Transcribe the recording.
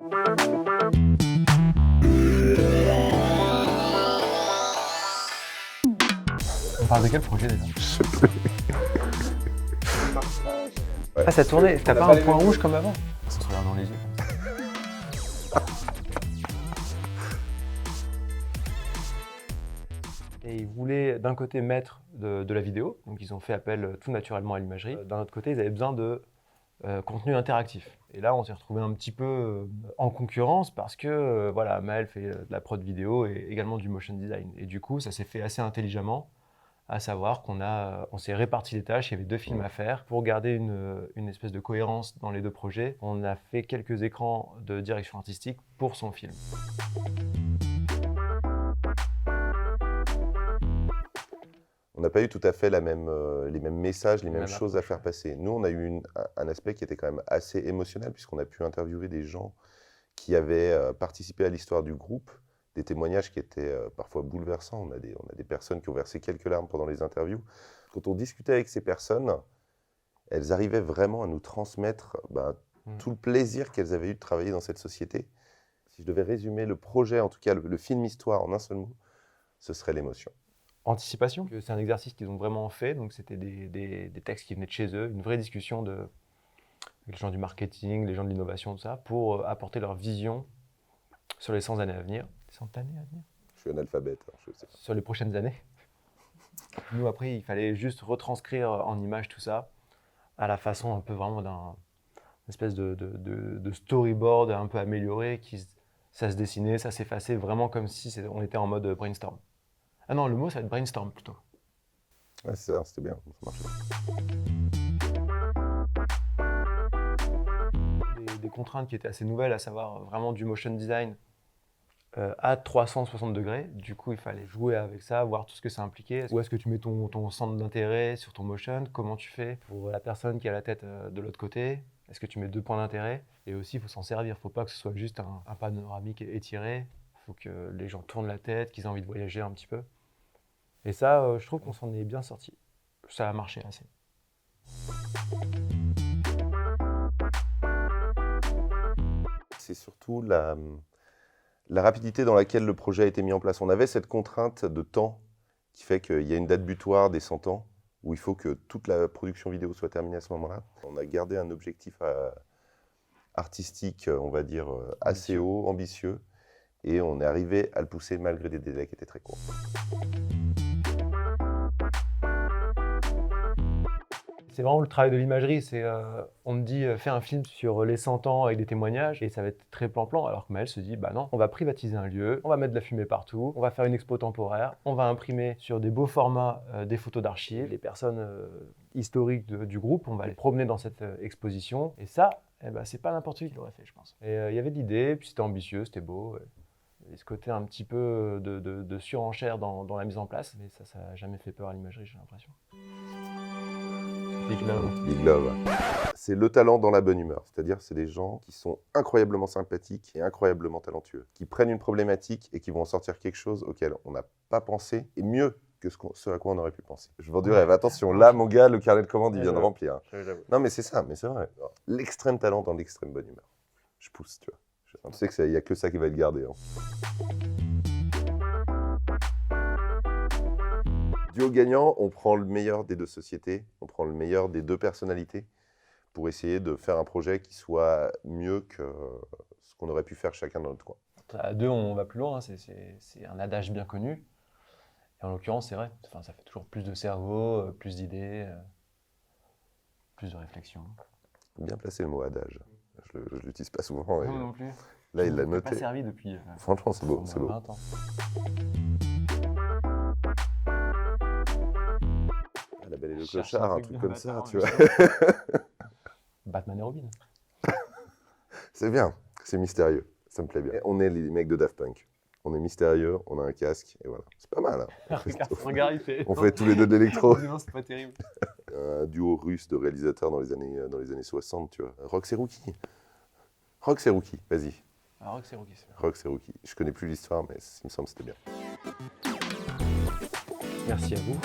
On parle de quel projet déjà? Je sais plus. Ouais. Ah, ça tournait. T'as pas un point rouge comme avant? Ça se regarde dans les yeux. Et ils voulaient d'un côté mettre de la vidéo, donc ils ont fait appel tout naturellement à l'imagerie. D'un autre côté, ils avaient besoin de contenu interactif. Et là, on s'est retrouvé un petit peu en concurrence parce que voilà, Maël fait de la prod vidéo et également du motion design. Et du coup, ça s'est fait assez intelligemment, à savoir on s'est réparti les tâches, il y avait 2 films à faire. Pour garder une espèce de cohérence dans les 2 projets, on a fait quelques écrans de direction artistique pour son film. On n'a pas eu tout à fait les mêmes messages, les mêmes Même choses à faire passer. Nous, on a eu un aspect qui était quand même assez émotionnel, puisqu'on a pu interviewer des gens qui avaient participé à l'histoire du groupe, des témoignages qui étaient parfois bouleversants. On a des personnes qui ont versé quelques larmes pendant les interviews. Quand on discutait avec ces personnes, elles arrivaient vraiment à nous transmettre tout le plaisir qu'elles avaient eu de travailler dans cette société. Si je devais résumer le projet, en tout cas le film histoire en un seul mot, ce serait l'émotion. Anticipation, c'est un exercice qu'ils ont vraiment fait, donc c'était des textes qui venaient de chez eux, une vraie discussion avec les gens du marketing, les gens de l'innovation, tout ça, pour apporter leur vision sur les 100 années à venir. 100 années à venir? Je suis analphabète, hein, je sais pas. Sur les prochaines années. Nous, après, il fallait juste retranscrire en images tout ça, à la façon un peu vraiment d'un espèce de storyboard un peu amélioré, ça se dessinait, ça s'effaçait, vraiment comme si on était en mode brainstorm. Ah non, le mot, ça va être brainstorm plutôt. Ouais, c'est ça, c'était bien, ça marchait. Des contraintes qui étaient assez nouvelles, à savoir vraiment du motion design à 360 degrés. Du coup, il fallait jouer avec ça, voir tout ce que ça impliquait. Où est-ce que tu mets ton centre d'intérêt sur ton motion? Comment tu fais pour la personne qui a la tête de l'autre côté? Est-ce que tu mets 2 points d'intérêt? Et aussi, il faut s'en servir. Il ne faut pas que ce soit juste un panoramique étiré. Il faut que les gens tournent la tête, qu'ils aient envie de voyager un petit peu. Et ça, je trouve qu'on s'en est bien sorti. Ça a marché assez. C'est surtout la rapidité dans laquelle le projet a été mis en place. On avait cette contrainte de temps qui fait qu'il y a une date butoir des 100 ans où il faut que toute la production vidéo soit terminée à ce moment-là. On a gardé un objectif artistique, on va dire, assez haut, ambitieux, et on est arrivé à le pousser malgré des délais qui étaient très courts. C'est vraiment le travail de l'imagerie, on me dit fais un film sur les 100 ans avec des témoignages et ça va être très plan-plan, alors que Maël se dit bah non, on va privatiser un lieu, on va mettre de la fumée partout, on va faire une expo temporaire, on va imprimer sur des beaux formats des photos d'archives, les personnes historiques du groupe, on va les promener dans cette exposition et ça, c'est pas n'importe qui l'aurait fait je pense. Et il y avait de l'idée, puis c'était ambitieux, c'était beau. Et ce côté un petit peu de surenchère dans la mise en place, mais ça n'a jamais fait peur à l'imagerie, j'ai l'impression. Big Love. Big Love. C'est le talent dans la bonne humeur. C'est-à-dire, c'est des gens qui sont incroyablement sympathiques et incroyablement talentueux, qui prennent une problématique et qui vont en sortir quelque chose auquel on n'a pas pensé, et mieux que ce à quoi on aurait pu penser. Je vends du rêve. Attention, là, mon gars, le carnet de commandes, il vient de remplir. Non, mais c'est ça, mais c'est vrai. L'extrême talent dans l'extrême bonne humeur. Je pousse, tu vois. Tu sais qu'il n'y a que ça qui va être gardé. Hein. Duo gagnant, on prend le meilleur des 2 sociétés, on prend le meilleur des 2 personnalités pour essayer de faire un projet qui soit mieux que ce qu'on aurait pu faire chacun dans notre coin. À 2, on va plus loin, hein. C'est un adage bien connu. Et en l'occurrence, c'est vrai, enfin, ça fait toujours plus de cerveau, plus d'idées, plus de réflexion. Bien placé le mot adage. Je ne l'utilise pas souvent. Non, non plus. Là, il l'a noté. Je pas servi depuis franchement, c'est beau. C'est beau. 20 ans. La Belle et le Clochard, un truc comme ça, tu vois. Batman et Robin. C'est bien, c'est mystérieux, ça me plaît bien. Et on est les mecs de Daft Punk. On est mystérieux, on a un casque, et voilà. C'est pas mal. Hein. Regarde, il fait... On fait tous les 2 de l'électro. Non, c'est pas terrible. Un duo russe de réalisateurs dans les années 60, tu vois. Rox et Rookie. Rox et Rookie, vas-y. Ah, Rox et Rookie, c'est bien. Rox et Rookie. Je connais plus l'histoire, mais il me semble que c'était bien. Merci à vous.